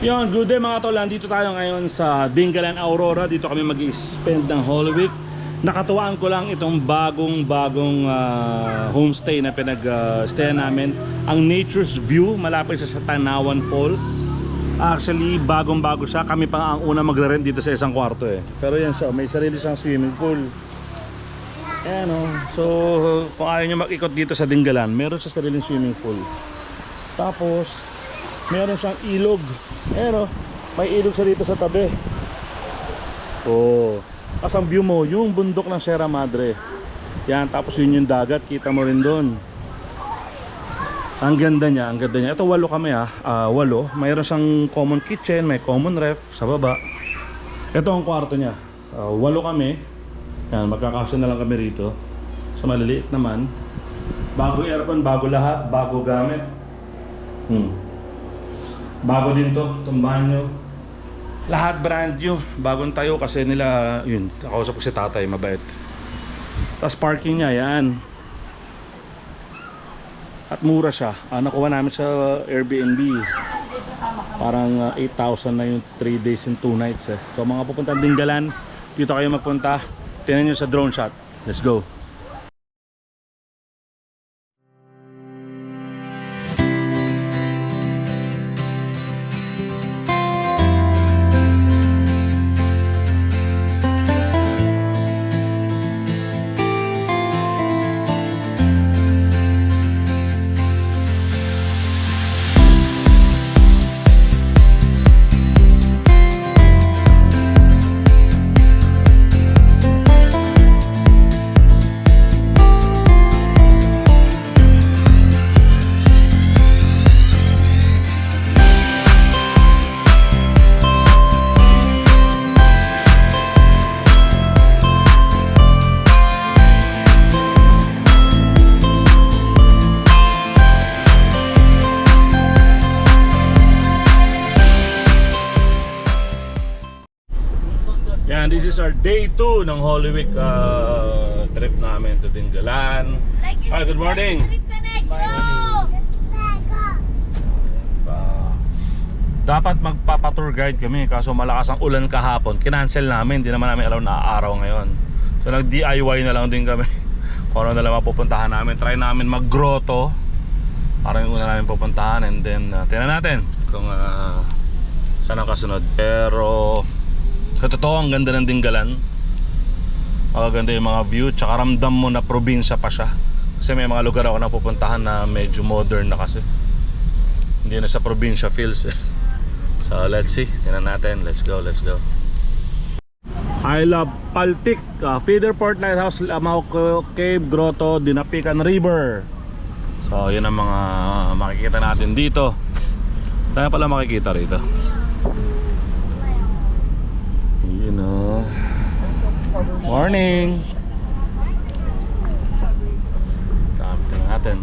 Yon, good day mga tol. Dito tayo ngayon sa Dingalan, Aurora. Dito kami mag-spend ng Holy Week. Nakatuwaan ko lang itong bagong homestay na pinag-stayan namin. Ang Nature's View, malapit sa Tanawan Falls. Actually, bagong-bago siya. Kami pa ang una magre-rent dito sa isang kwarto eh. Pero yan siya, may sarili siyang swimming pool. Ayan o. So, kung ayaw nyo mag-ikot dito sa Dingalan, meron siya sariling swimming pool. Tapos, meron siyang ilog. Ayan o, may ilog siya dito sa tabi. Oh, as ang view mo, yung bundok ng Sierra Madre. Yan, tapos yun yung dagat, kita mo rin doon. Ang ganda niya, ang ganda niya. Ito 8 kami ha, 8. Mayroon siyang common kitchen, may common ref sa baba. Ito ang kwarto niya, 8 kami. Yan, magkakasya na lang kami rito. So maliliit naman. Bago aircon, bago lahat, bago gamit. Bago din to, itong banyo. Lahat brand new, bagong tayo kasi nila, yun, nakausap ko si tatay, mabait. Tapos parking niya, yan. At mura siya, nakuha namin sa Airbnb. Parang 8,000 na yung 3 days and 2 nights eh. So mga pupunta Dingalan, dito kayo magpunta. Tingnan nyo sa drone shot, let's go. Yan, this is our day 2 ng Holy Week trip namin to Dingalan. Hi, good morning. Dapat magpapa-tour guide kami kaso malakas ang ulan kahapon. Kinancel namin, hindi naman namin alam na araw ngayon. So nag-DIY na lang din kami. Kung ano na lang mapupuntahan namin. Try namin mag-grotto. Parang yung una namin pupuntahan. And then tingnan natin kung saan ang kasunod. Pero sa totoo, ang ganda ng Dingalan. Magaganda yung mga view. Tsaka ramdam mo na probinsya pa siya. Kasi may mga lugar ako na pupuntahan na medyo modern na kasi. Hindi na sa probinsya feels eh. So let's see, tingnan natin. Let's go, let's go. I love Paltik, Feeder Port Lighthouse, Lamao Cave, Grotto, Dinapican River. So yun ang mga makikita natin dito. Tayo pala makikita rito. You know. Morning. Tingnan natin.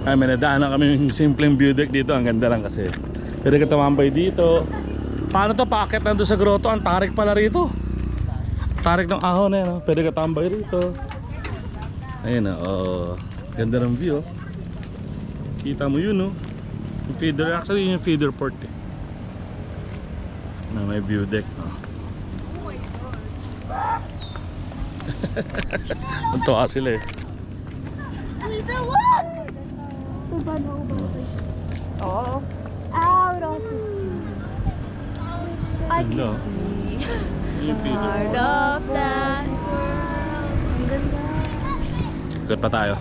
Ay, may nadaanan kami yung simpleng view deck dito. Ang ganda lang kasi pwede ka tumambay dito. Paano to? Paakit nandun sa grotto. Ang tarik pala rito. Tarik ng ahon na yan. Pwede ka tambay rito. Ayun o. Ganda ng view. Kita mo yun o. Yung feeder. Actually yun yung feeder port eh. Na may view deck. Tuntua sila eh. Oh, out of the sea. I can be part of that world. Ang ganda. Ikot pa tayo.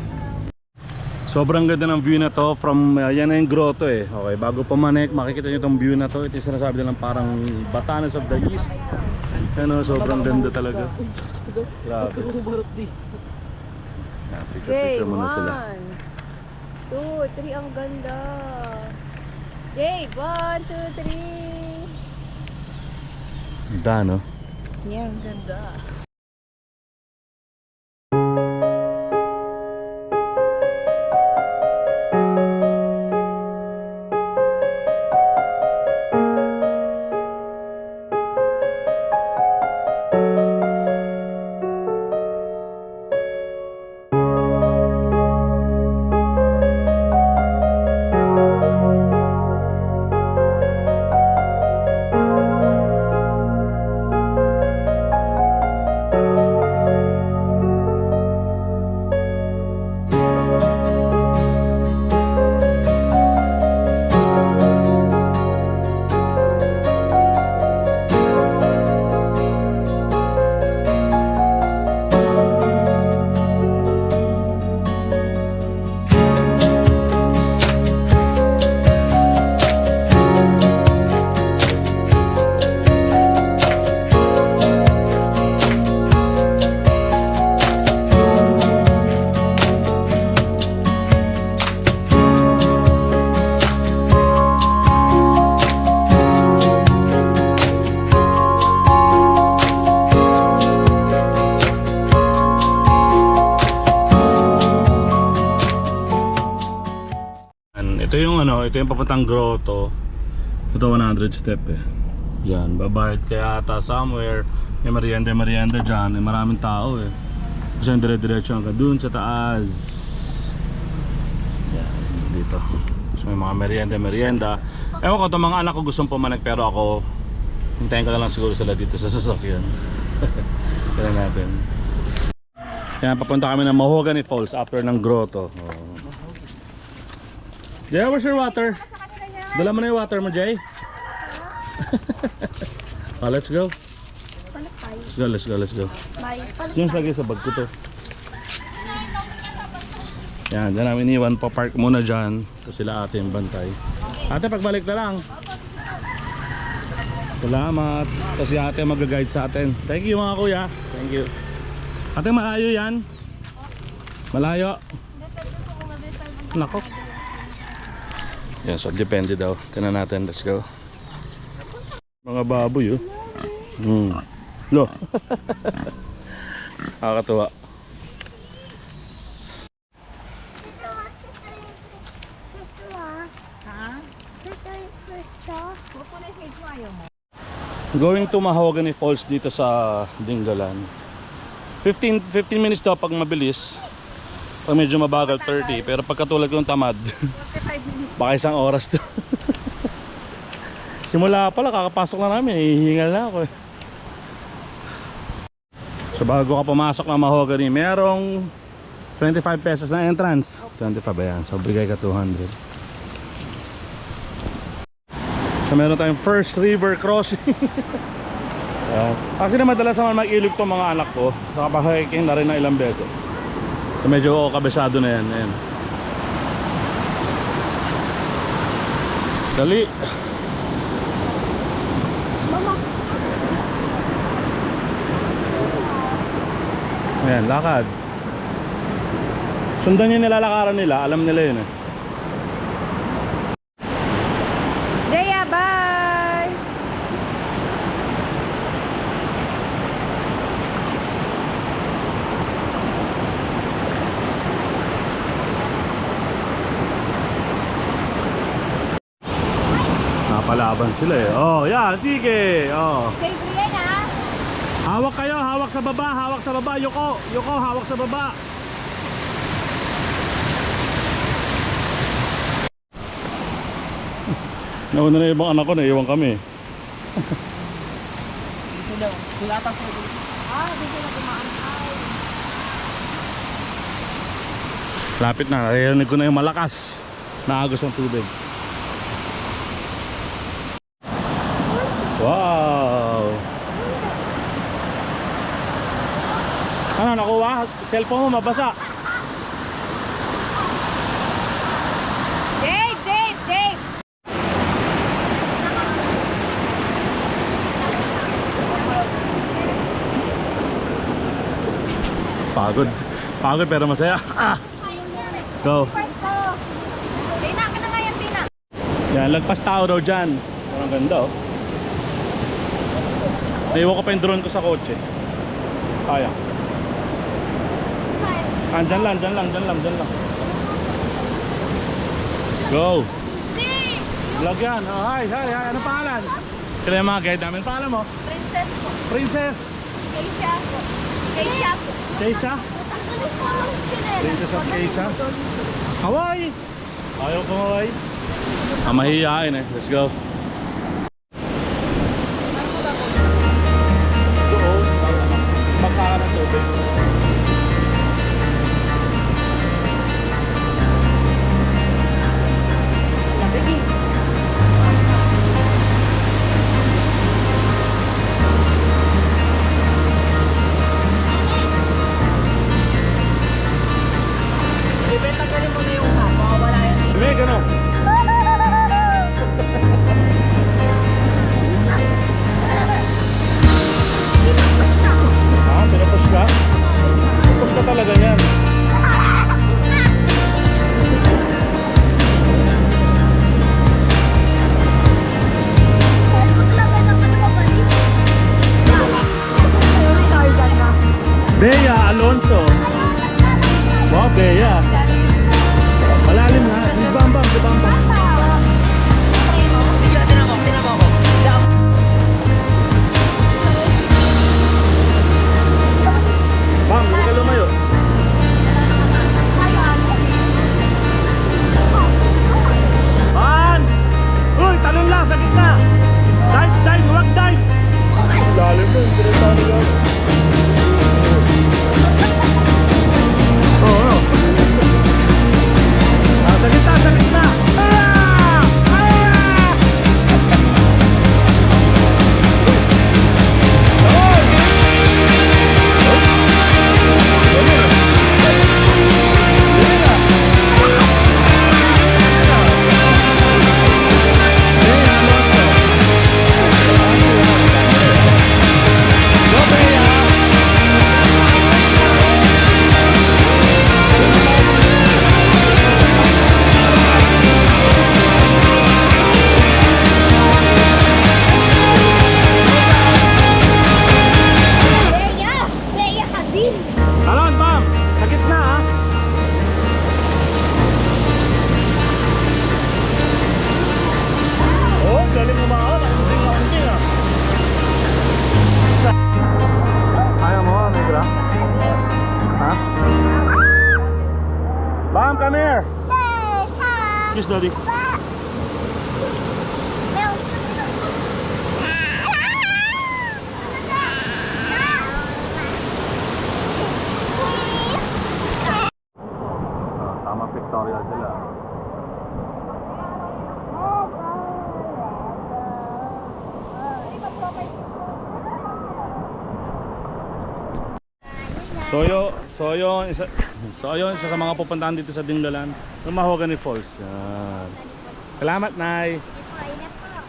Sobrang ganda ng view na to from yan na yung grotto eh. Okay, bago pumanik makikita nyo itong view na to. Ito yung sinasabi nilang parang Batanes of the East. Ano, sobrang ganda talaga. Grabe. Yan, picture muna sila. 1, 2, 3, ang ganda. Yay! 1, 2, 3. Ganda, no? Yeah, ang ganda. Ito yung ano, ito yung papuntang grotto. Ito 100 step eh. Diyan, babayad kaya ata somewhere. May merienda dyan. May maraming tao eh. Kasi yung dire-diretso hanggang dun sa taas. Yan, dito. So may mga merienda. Ewan ko, itong mga anak ko gustong pumanak pero ako hintayin ko na lang siguro sila dito sa sasakyan. Kaya natin. Yan, papunta kami ng Mahogany Falls after ng grotto. Oh. Jay, where's your water? Dala mo na yung water mo, Jay. Let's go. Let's go. Yung lagi sa bag ko to. Yan, dyan namin iwan pa, park muna dyan. Tapos sila ate yung bantay. Ate, pagbalik na lang. Salamat. Tapos si ate mag-guide sa atin. Thank you mga kuya. Thank you. Ate, malayo yan? Malayo? Nako. Yan, so depende daw. Tingnan natin, let's go. Mga baboy oh. Lo. Nakakatuwa. Going to Mahogany Falls dito sa Dingalan. 15 minutes daw pag mabilis. Pag medyo mabagal 30, pero pagkatulad kong tamad baka isang oras to. Simula pala kakapasok na namin, hihingal na ako eh. So bago ka pumasok ng Mahogany, merong 25 pesos na entrance. 25 ba yan? So bigay ka 200. So meron tayong first river crossing. Actually madalas naman mag-ilog tong mga anak ko. Nakapahiking na rin ng ilang beses. So medyo kabisado na yan. Ayan. Dali. Ayan, lakad. Sundan yung nilalakaran nila, alam nila yun eh. Dea, bye! Napalaban sila eh. Oh, yeah, sige. Oh. Safely yan ha! Hawak kayo, hawak sa baba, Yoko, hawak sa baba. Nauna na yung ibang anak ko, naiwan kami. Dito daw, hulatas mo dito. Dito na kumaantay. Lapit na, narinig ko na yung malakas na agos ng tubig. Wow! Ano, nakuha? Cellphone mo mabasa. Dave! Pagod. Pagod pero masaya. Go. Tina, ka na nga yan, Tina. Yan, lagpas tao daw dyan. Parang ganda oh. Naiwan ko pa yung drone ko sa kotse. Kaya. Dyan lang. Go. Vlog yan. Oh, hi. Ano pangalan? Sila yung mga guide namin. Pangalan mo? Princess po. Princess. Keisha po. Keisha po. Keisha? Princess of Keisha. Hawaii. Ayaw ko Hawaii. Mahihiyain eh. Let's go. Doon. Magkaka ng tubig. Tanggalin mo na yung mapa, wala yan. Hindi, gano'n. Pinupush ka? Pinupush ka talaga yan. Bea Alonso. Wow, Bea. Malalim ha. Si Bambam. Bam, hindi ka lumayo. Ban! Uy, talon lang sa gitna. Dive, huwag dive. Lalim mo, hindi rin tayo lang. Oo. Sa gitna. Talon, Bam! Sa gitna ha. Oh, galing umahon. Ang ha. Kaya mo, Negra? Ha? Bam, come here! Kiss, Daddy. Tama pictorial sila. So yun, isa sa mga pupuntahan dito sa Dingalan, yung Mahogany Falls. Yan. Salamat, Nay.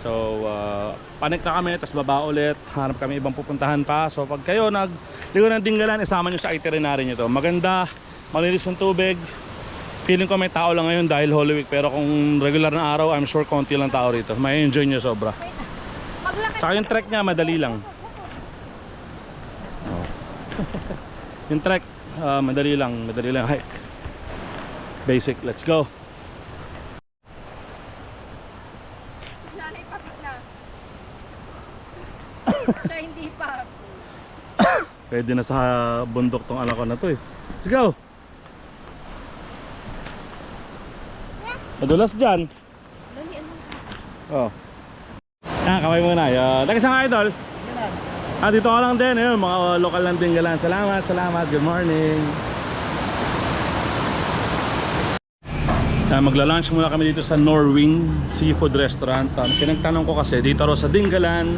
So, panik na kami, tapos baba ulit. Hanap kami ibang pupuntahan pa. So, pag kayo nag-ligo ng Dingalan, isama nyo sa itinerary nyo to. Maganda, malinis yung tubig. Feeling ko may tao lang ngayon dahil Holy Week. Pero kung regular na araw, I'm sure konti lang tao rito. May enjoy nyo sobra. Saka yung trek niya, madali lang. Yung trek, madali lang hike. Basic, let's go. Nanay patik na. Siya hindi pa. Pwede na sa bundok tong anak ko na to eh. Let's go. Madulas dyan. Oh. Kamay muna. Taga saan ka, idol? Dito ka lang din. Ayun, mga lokal lang din galan. Salamat. Good morning. Magla-lunch muna kami dito sa Norwing Seafood Restaurant. Pinagtanong ko kasi dito raw sa Dingalan,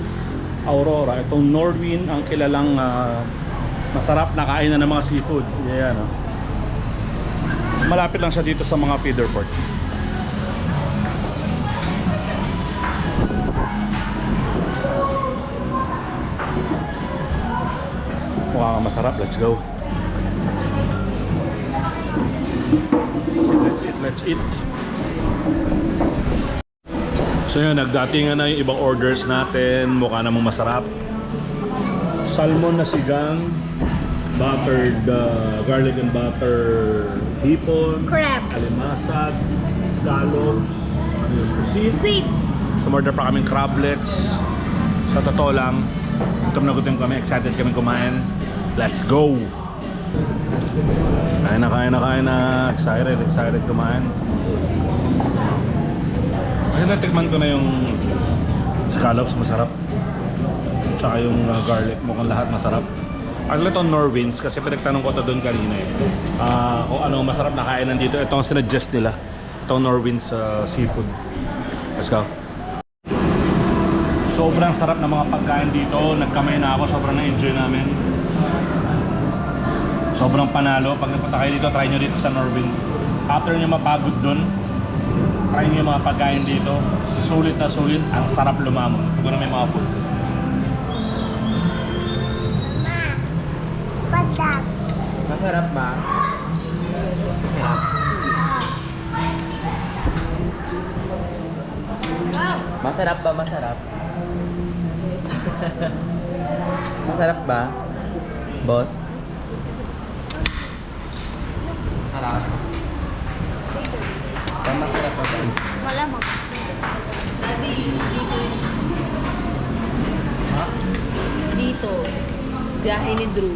Aurora, itong Norwing ang kilalang masarap na kainan ng mga seafood. Yan, oh. Malapit lang siya dito sa mga feeder port. Mukhang masarap, let's go. Let's eat. So yun, nagdatingan na yung ibang orders natin. Mukha namang masarap. Salmon na sigang, buttered garlic and butter hipon, Crab. alimasag, scallops, ano yun, pusit. Squid. Sumorder pa kaming crablets. Sa totoo lang, gutom na gutom kami, excited kami kumain. Let's go! Kain na. Excited kumain. Kasi natikman ko na yung scallops, masarap. Tsaka yung garlic, mukhang lahat masarap. Actually ito Norwins, kasi pinagtanong ko ito doon kanina eh. Kung ano masarap na kainan dito, ito ang sinuggest nila. Ito Norwins seafood. Let's go. Sobrang sarap ng mga pagkain dito. Nagkamay na ako, sobrang na-enjoy namin. Sobrang panalo. Pag napunta kayo dito, try nyo dito sa Norwin. After nyo mapagod dun, try nyo yung mga pagkain dito. Sulit na sulit. Ang sarap lumamon. Pag na may mga food. Masarap ba? Masarap. Masarap ba? Masarap? Masarap ba? Boss? Masarap. Masarap ba ba? Malamang. Dito, biyahe ni Drew.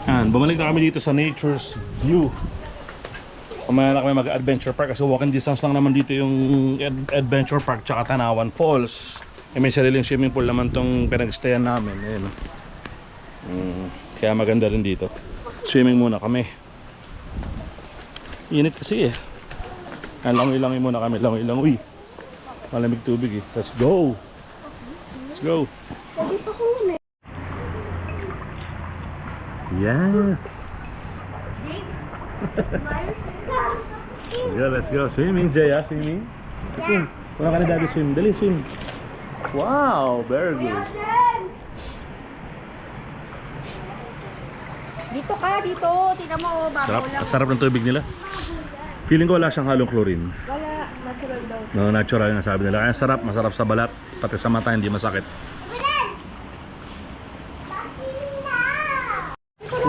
Yan, bumalik na kami dito sa Nature's View. Kumaya na kami mag-adventure park kasi walking distance lang naman dito yung adventure park tsaka Tanawan Falls. May sariling swimming pool naman tong pinag-stayan namin. Ayun. Kaya maganda rin dito. Swimming muna kami. Init kasi eh. Langoy-langoy muna kami. Langoy-langoy. Malamig tubig eh. Let's go! Let's go! Yes! Let's go. Swimming, Jaya. Swimming. Swim. Wala ka na daddy swim. Dali, swim. Wow! Very good. Dito ka, dito. Tingnan mo, babaw Sarap. lang. Sarap ng tubig nila. Feeling ko wala siyang halong chlorine. Wala, natural daw. No, natural yung sabi nila. Kaya sarap. Masarap sa balat. Pati sa mata, hindi masakit.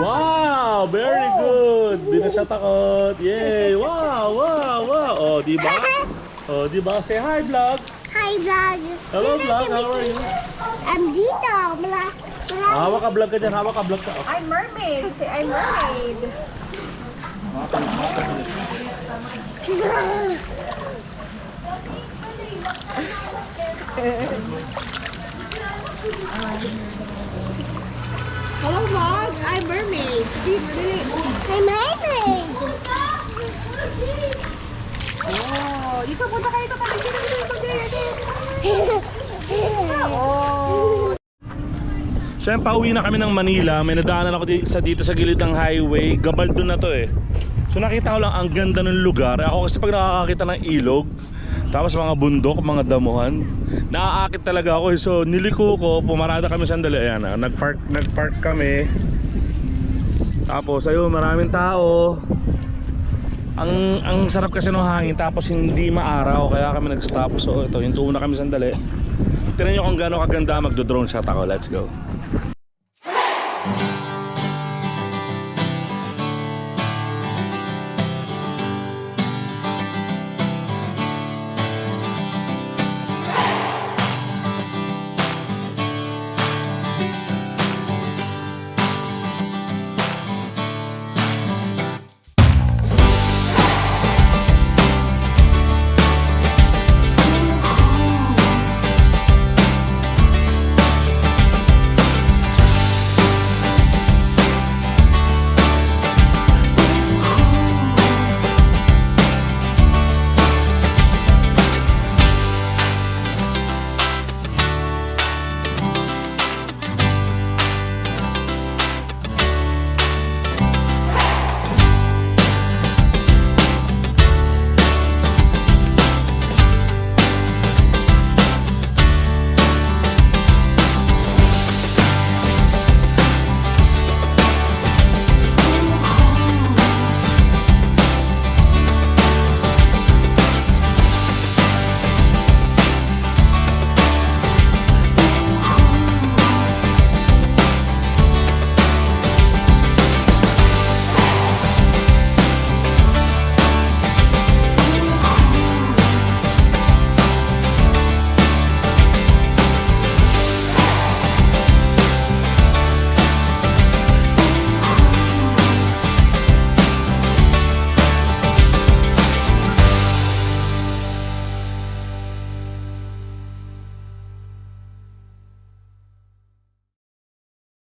Wow! Very good! Di na siya takot. Yay! Wow! Wow! Wow! Oh, di ba? Oh, di ba? Say hi, vlog! Hi, vlog. Hello, vlog! How are you? I'm dito. Hawak ka vlog ka dyan. Hawak ka vlog ka. Oh. I'm mermaid. Say, I'm mermaid. Hello, vlog. I'm mermaid. I'm mermaid. Oh, dito punta kayo ito. Oh. So yan, pauwi na kami ng Manila. May nadaanan ako dito sa gilid ng highway. Gabaldon na to eh. So nakita ko lang ang ganda ng lugar. Ako kasi pag nakakakita ng ilog, tapos mga bundok, mga damuhan, naaakit talaga ako. So niliko ko, pumarada kami sandali. Ayan, nagpark kami. Tapos ayun, maraming tao. Ang sarap kasi ng hangin, tapos hindi maaraw, kaya kami nag-stop. So ito, hintuon na kami sandali. Tingnan nyo kung gaano kaganda, magdo-drone shot ako. Let's go.